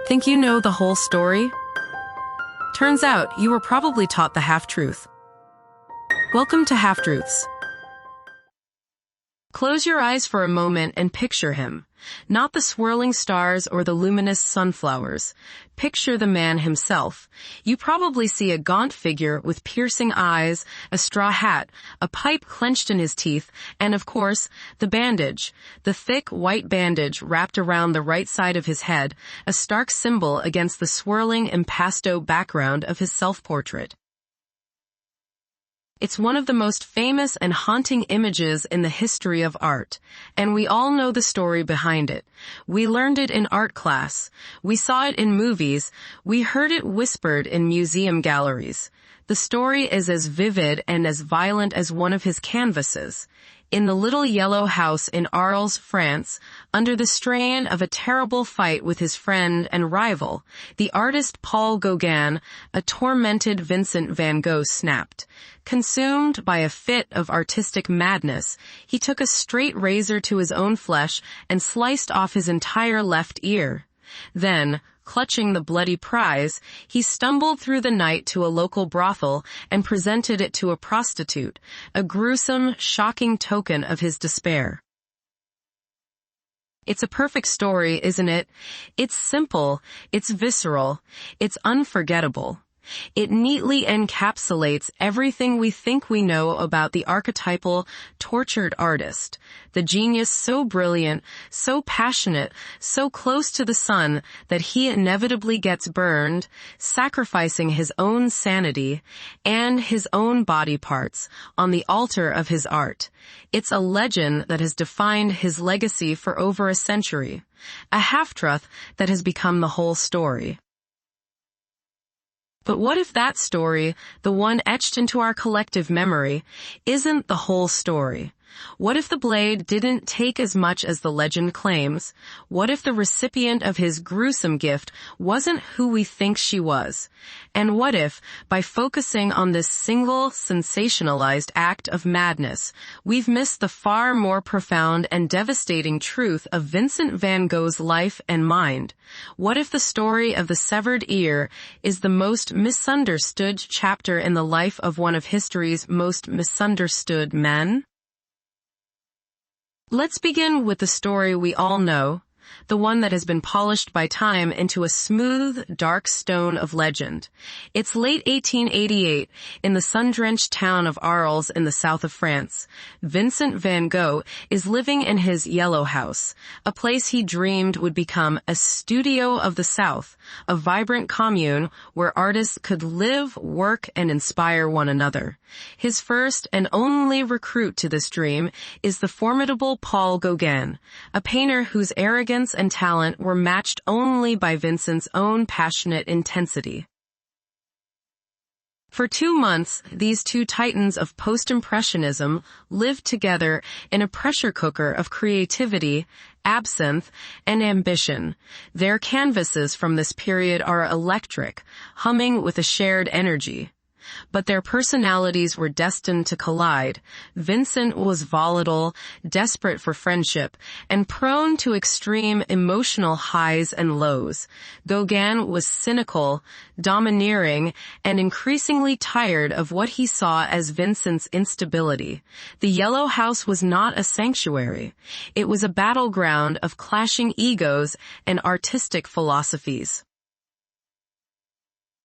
Think you know the whole story? Turns out you were probably taught the half-truth. Welcome to Half-Truths. Close your eyes for a moment and picture him. Not the swirling stars or the luminous sunflowers. Picture the man himself. You probably see a gaunt figure with piercing eyes, a straw hat, a pipe clenched in his teeth, and of course, the bandage. The thick white bandage wrapped around the right side of his head, a stark symbol against the swirling impasto background of his self-portrait. It's one of the most famous and haunting images in the history of art, and we all know the story behind it. We learned it in art class. We saw it in movies. We heard it whispered in museum galleries. The story is as vivid and as violent as one of his canvases. In the little yellow house in Arles, France, under the strain of a terrible fight with his friend and rival, the artist Paul Gauguin, a tormented Vincent van Gogh, snapped. Consumed by a fit of artistic madness, he took a straight razor to his own flesh and sliced off his entire left ear. Then, clutching the bloody prize, he stumbled through the night to a local brothel and presented it to a prostitute, a gruesome, shocking token of his despair. It's a perfect story, isn't it? It's simple, it's visceral, it's unforgettable. It neatly encapsulates everything we think we know about the archetypal, tortured artist, the genius so brilliant, so passionate, so close to the sun that he inevitably gets burned, sacrificing his own sanity and his own body parts on the altar of his art. It's a legend that has defined his legacy for over a century, a half-truth that has become the whole story. But what if that story, the one etched into our collective memory, isn't the whole story? What if the blade didn't take as much as the legend claims? What if the recipient of his gruesome gift wasn't who we think she was? And what if, by focusing on this single, sensationalized act of madness, we've missed the far more profound and devastating truth of Vincent van Gogh's life and mind? What if the story of the severed ear is the most misunderstood chapter in the life of one of history's most misunderstood men? Let's begin with the story we all know, the one that has been polished by time into a smooth, dark stone of legend. It's late 1888 in the sun-drenched town of Arles in the south of France. Vincent van Gogh is living in his yellow house, a place he dreamed would become a studio of the South, a vibrant commune where artists could live, work, and inspire one another. His first and only recruit to this dream is the formidable Paul Gauguin, a painter whose arrogance and talent were matched only by Vincent's own passionate intensity. For 2 months, these two titans of post-impressionism lived together in a pressure cooker of creativity, absinthe, and ambition. Their canvases from this period are electric, humming with a shared energy. But their personalities were destined to collide. Vincent was volatile, desperate for friendship, and prone to extreme emotional highs and lows. Gauguin was cynical, domineering, and increasingly tired of what he saw as Vincent's instability. The Yellow House was not a sanctuary. It was a battleground of clashing egos and artistic philosophies.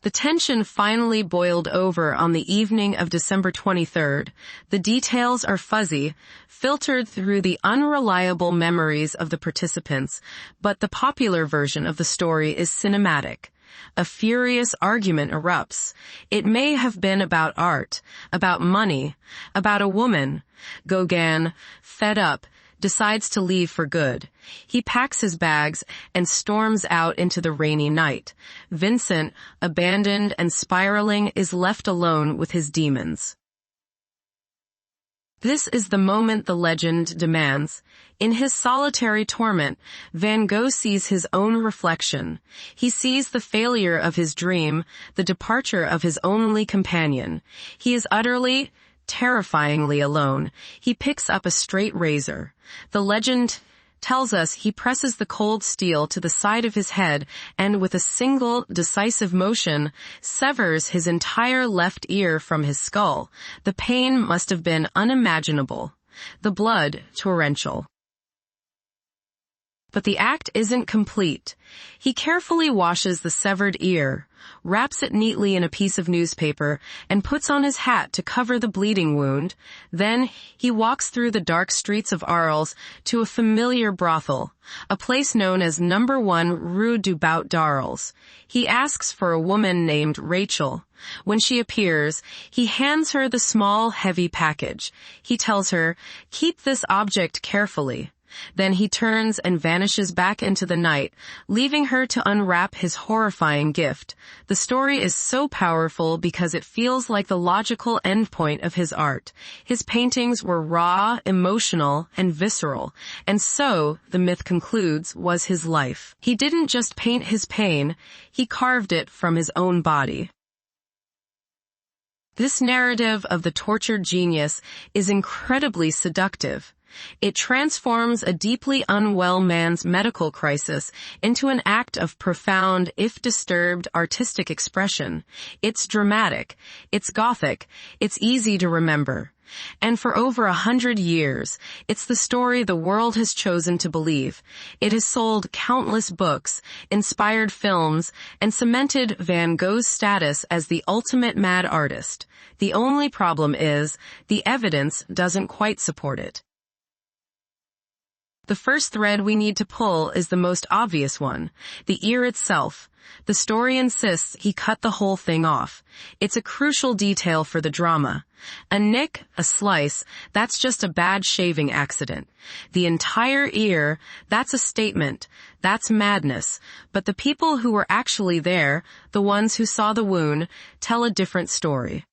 The tension finally boiled over on the evening of December 23rd. The details are fuzzy, filtered through the unreliable memories of the participants, but the popular version of the story is cinematic. A furious argument erupts. It may have been about art, about money, about a woman. Gauguin, fed up, decides to leave for good. He packs his bags and storms out into the rainy night. Vincent, abandoned and spiraling, is left alone with his demons. This is the moment the legend demands. In his solitary torment, Van Gogh sees his own reflection. He sees the failure of his dream, the departure of his only companion. He is utterly, terrifyingly alone. He picks up a straight razor. The legend tells us he presses the cold steel to the side of his head and with a single, decisive motion, severs his entire left ear from his skull. The pain must have been unimaginable. The blood torrential. But the act isn't complete. He carefully washes the severed ear, wraps it neatly in a piece of newspaper, and puts on his hat to cover the bleeding wound. Then he walks through the dark streets of Arles to a familiar brothel, a place known as No. 1 Rue du Bout d'Arles. He asks for a woman named Rachel. When she appears, he hands her the small, heavy package. He tells her, "Keep this object carefully." Then he turns and vanishes back into the night, leaving her to unwrap his horrifying gift. The story is so powerful because it feels like the logical endpoint of his art. His paintings were raw, emotional, and visceral, and so, the myth concludes, was his life. He didn't just paint his pain, he carved it from his own body. This narrative of the tortured genius is incredibly seductive. It transforms a deeply unwell man's medical crisis into an act of profound, if disturbed, artistic expression. It's dramatic, it's gothic, it's easy to remember. And for over 100 years, it's the story the world has chosen to believe. It has sold countless books, inspired films, and cemented Van Gogh's status as the ultimate mad artist. The only problem is, the evidence doesn't quite support it. The first thread we need to pull is the most obvious one, the ear itself. The story insists he cut the whole thing off. It's a crucial detail for the drama. A nick, a slice, that's just a bad shaving accident. The entire ear, that's a statement. That's madness. But the people who were actually there, the ones who saw the wound, tell a different story.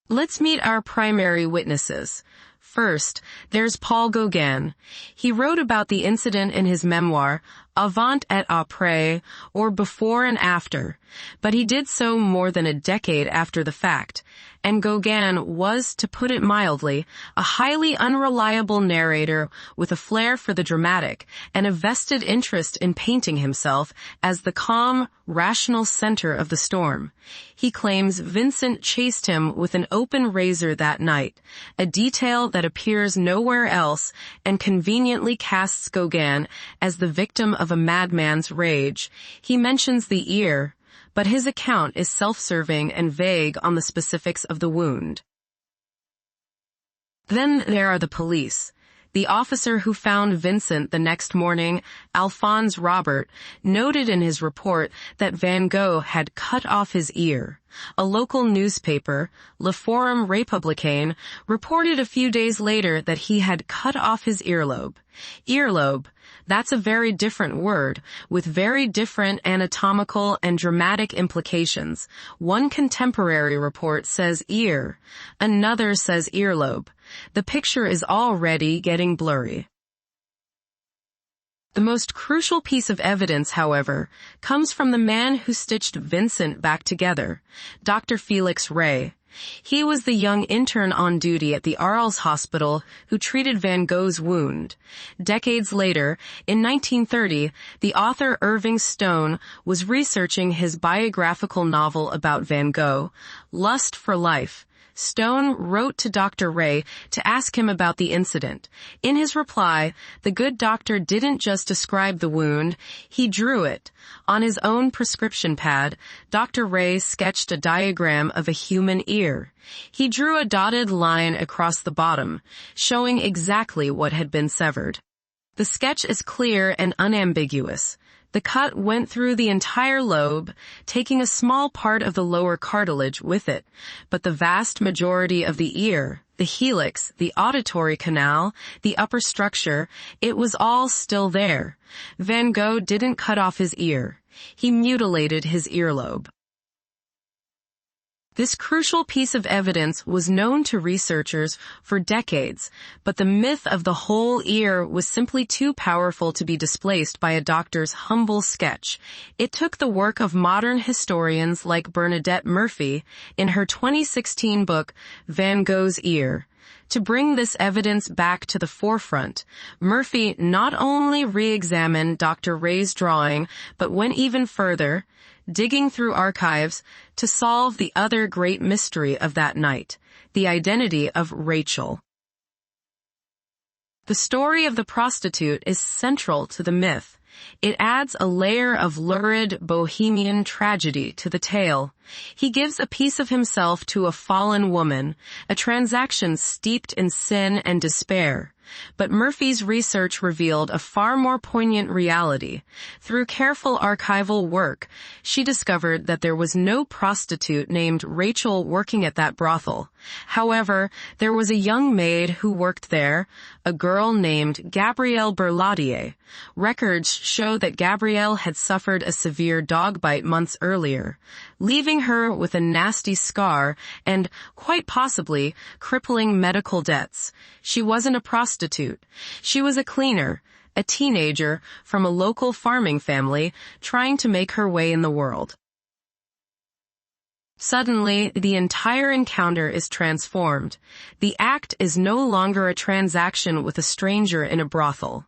Let's meet our primary witnesses. First, there's Paul Gauguin. He wrote about the incident in his memoir, Avant et Après, or Before and After, but he did so more than a decade after the fact. And Gauguin was, to put it mildly, a highly unreliable narrator with a flair for the dramatic and a vested interest in painting himself as the calm, rational center of the storm. He claims Vincent chased him with an open razor that night, a detail that appears nowhere else and conveniently casts Gauguin as the victim of a madman's rage. He mentions the ear, but his account is self-serving and vague on the specifics of the wound. Then there are the police. The officer who found Vincent the next morning, Alphonse Robert, noted in his report that Van Gogh had cut off his ear. A local newspaper, Le Forum Républicain, reported a few days later that he had cut off his earlobe. Earlobe, that's a very different word, with very different anatomical and dramatic implications. One contemporary report says ear, another says earlobe. The picture is already getting blurry. The most crucial piece of evidence, however, comes from the man who stitched Vincent back together, Dr. Felix Ray. He was the young intern on duty at the Arles Hospital who treated Van Gogh's wound. Decades later, in 1930, the author Irving Stone was researching his biographical novel about Van Gogh, Lust for Life. Stone wrote to Dr. Ray to ask him about the incident. In his reply, the good doctor didn't just describe the wound, he drew it. On his own prescription pad, Dr. Ray sketched a diagram of a human ear. He drew a dotted line across the bottom, showing exactly what had been severed. The sketch is clear and unambiguous. The cut went through the entire lobe, taking a small part of the lower cartilage with it, but the vast majority of the ear, the helix, the auditory canal, the upper structure, it was all still there. Van Gogh didn't cut off his ear. He mutilated his earlobe. This crucial piece of evidence was known to researchers for decades, but the myth of the whole ear was simply too powerful to be displaced by a doctor's humble sketch. It took the work of modern historians like Bernadette Murphy in her 2016 book, Van Gogh's Ear. To bring this evidence back to the forefront, Murphy not only re-examined Dr. Ray's drawing, but went even further, digging through archives to solve the other great mystery of that night, the identity of Rachel. The story of the prostitute is central to the myth. It adds a layer of lurid bohemian tragedy to the tale. He gives a piece of himself to a fallen woman, a transaction steeped in sin and despair. But Murphy's research revealed a far more poignant reality. Through careful archival work, she discovered that there was no prostitute named Rachel working at that brothel. However, there was a young maid who worked there, a girl named Gabrielle Berladier. Records show that Gabrielle had suffered a severe dog bite months earlier, leaving her with a nasty scar and, quite possibly, crippling medical debts. She wasn't a prostitute. She was a cleaner, a teenager from a local farming family trying to make her way in the world. Suddenly, the entire encounter is transformed. The act is no longer a transaction with a stranger in a brothel.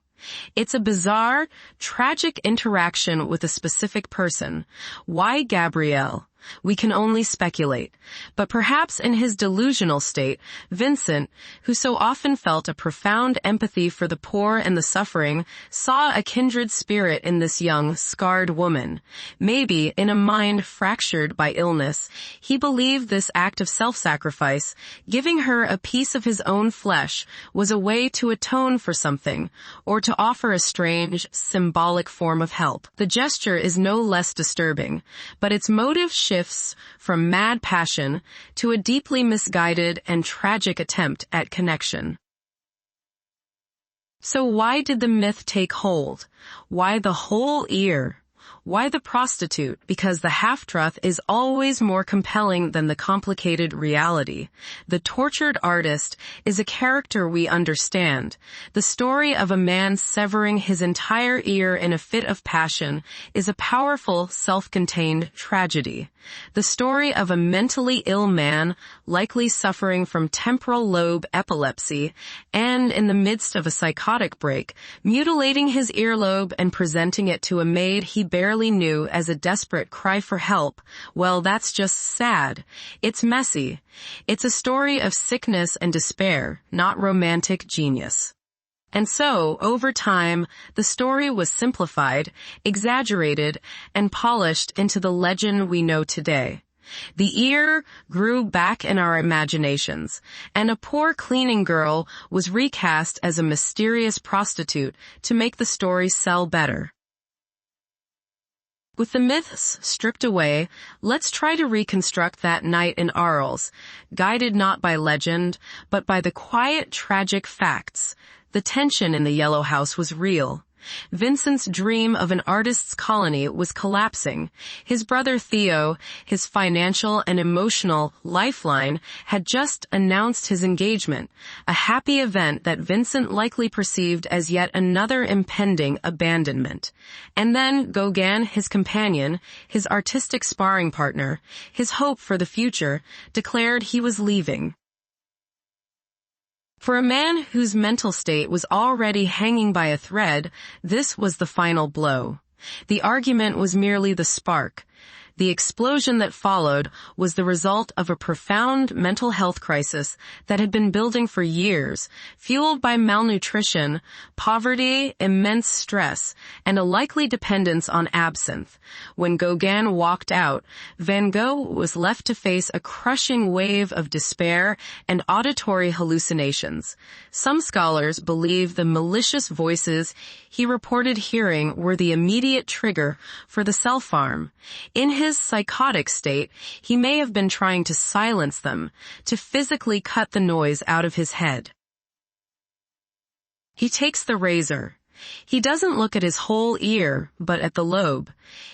It's a bizarre, tragic interaction with a specific person. Why Gabrielle? We can only speculate. But perhaps in his delusional state, Vincent, who so often felt a profound empathy for the poor and the suffering, saw a kindred spirit in this young, scarred woman. Maybe, in a mind fractured by illness, he believed this act of self-sacrifice, giving her a piece of his own flesh, was a way to atone for something, or to offer a strange, symbolic form of help. The gesture is no less disturbing, but its motive shifts from mad passion to a deeply misguided and tragic attempt at connection. So why did the myth take hold? Why the whole ear? Why the prostitute? Because the half-truth is always more compelling than the complicated reality. The tortured artist is a character we understand. The story of a man severing his entire ear in a fit of passion is a powerful, self-contained tragedy. The story of a mentally ill man, likely suffering from temporal lobe epilepsy, and in the midst of a psychotic break, mutilating his earlobe and presenting it to a maid he barely knew as a desperate cry for help, well, that's just sad. It's messy. It's a story of sickness and despair, not romantic genius. And so, over time, the story was simplified, exaggerated, and polished into the legend we know today. The ear grew back in our imaginations, and a poor cleaning girl was recast as a mysterious prostitute to make the story sell better. With the myths stripped away, let's try to reconstruct that night in Arles, guided not by legend, but by the quiet, tragic facts. The tension in the Yellow House was real. Vincent's dream of an artist's colony was collapsing. His brother Theo, his financial and emotional lifeline, had just announced his engagement, a happy event that Vincent likely perceived as yet another impending abandonment. And then Gauguin, his companion, his artistic sparring partner, his hope for the future, declared he was leaving. For a man whose mental state was already hanging by a thread, this was the final blow. The argument was merely the spark. The explosion that followed was the result of a profound mental health crisis that had been building for years, fueled by malnutrition, poverty, immense stress, and a likely dependence on absinthe. When Gauguin walked out, Van Gogh was left to face a crushing wave of despair and auditory hallucinations. Some scholars believe the malicious voices he reported hearing were the immediate trigger for the self-harm. In his psychotic state, he may have been trying to silence them, to physically cut the noise out of his head. He takes the razor. He doesn't look at his whole ear, but at the lobe.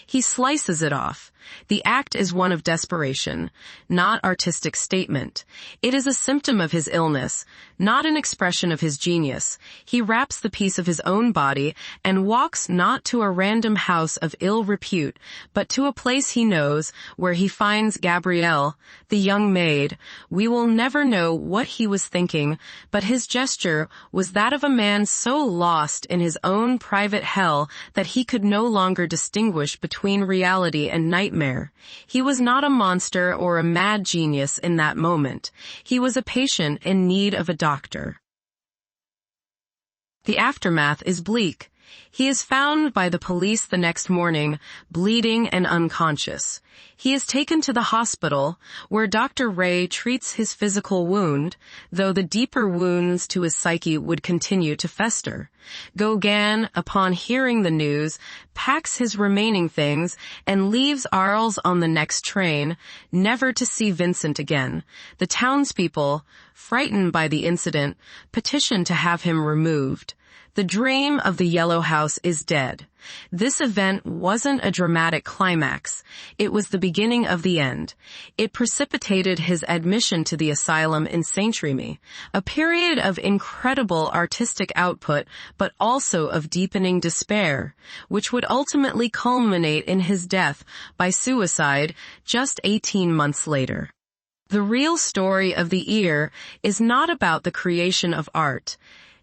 He slices it off, The act is one of desperation, not artistic statement. It is a symptom of his illness, not an expression of his genius. He wraps the piece of his own body and walks not to a random house of ill repute, but to a place he knows, where he finds Gabrielle, the young maid. We will never know what he was thinking, but his gesture was that of a man so lost in his own private hell that he could no longer distinguish between reality and nightmare. He was not a monster or a mad genius in that moment. He was a patient in need of a doctor. The aftermath is bleak. He is found by the police the next morning, bleeding and unconscious. He is taken to the hospital, where Dr. Ray treats his physical wound, though the deeper wounds to his psyche would continue to fester. Gauguin, upon hearing the news, packs his remaining things and leaves Arles on the next train, never to see Vincent again. The townspeople, frightened by the incident, petition to have him removed. The dream of the Yellow House is dead. This event wasn't a dramatic climax. It was the beginning of the end. It precipitated his admission to the asylum in Saint-Remy, a period of incredible artistic output, but also of deepening despair, which would ultimately culminate in his death by suicide just 18 months later. The real story of the ear is not about the creation of art.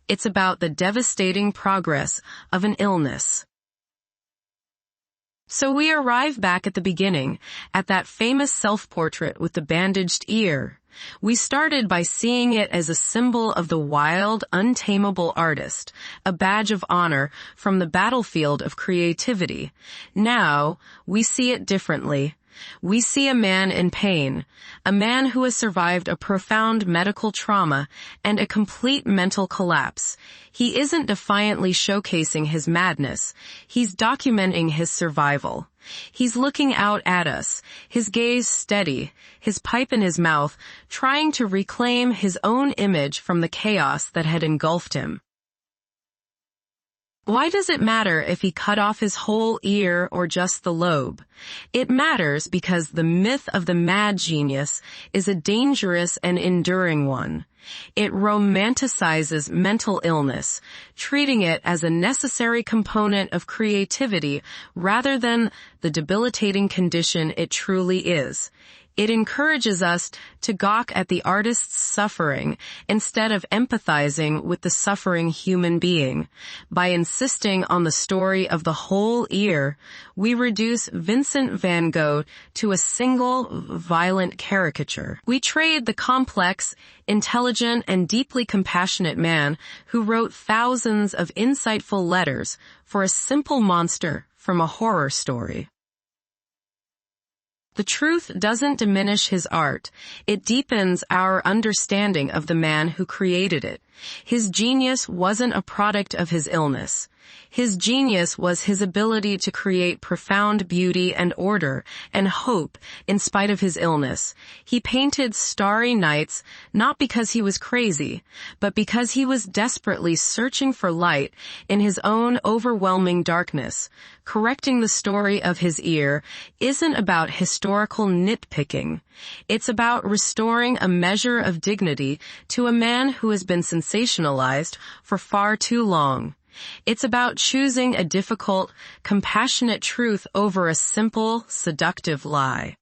It's about the devastating progress of an illness. So we arrive back at the beginning, at that famous self-portrait with the bandaged ear. We started by seeing it as a symbol of the wild, untamable artist, a badge of honor from the battlefield of creativity. Now, we see it differently. We see a man in pain, a man who has survived a profound medical trauma and a complete mental collapse. He isn't defiantly showcasing his madness. He's documenting his survival. He's looking out at us, his gaze steady, his pipe in his mouth, trying to reclaim his own image from the chaos that had engulfed him. Why does it matter if he cut off his whole ear or just the lobe? It matters because the myth of the mad genius is a dangerous and enduring one. It romanticizes mental illness, treating it as a necessary component of creativity rather than the debilitating condition it truly is. It encourages us to gawk at the artist's suffering instead of empathizing with the suffering human being. By insisting on the story of the whole ear, we reduce Vincent van Gogh to a single, violent caricature. We trade the complex, intelligent, and deeply compassionate man who wrote thousands of insightful letters for a simple monster from a horror story. The truth doesn't diminish his art. It deepens our understanding of the man who created it. His genius wasn't a product of his illness. His genius was his ability to create profound beauty and order and hope in spite of his illness. He painted starry nights not because he was crazy, but because he was desperately searching for light in his own overwhelming darkness. Correcting the story of his ear isn't about historical nitpicking. It's about restoring a measure of dignity to a man who has been sensationalized for far too long. It's about choosing a difficult, compassionate truth over a simple, seductive lie.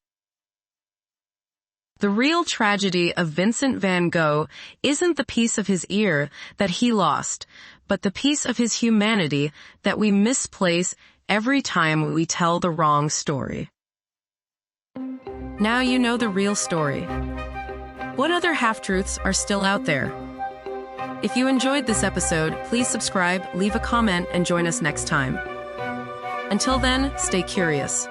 The real tragedy of Vincent van Gogh isn't the piece of his ear that he lost, but the piece of his humanity that we misplace every time we tell the wrong story. Now you know the real story. What other half-truths are still out there? If you enjoyed this episode, please subscribe, leave a comment, and join us next time. Until then, stay curious.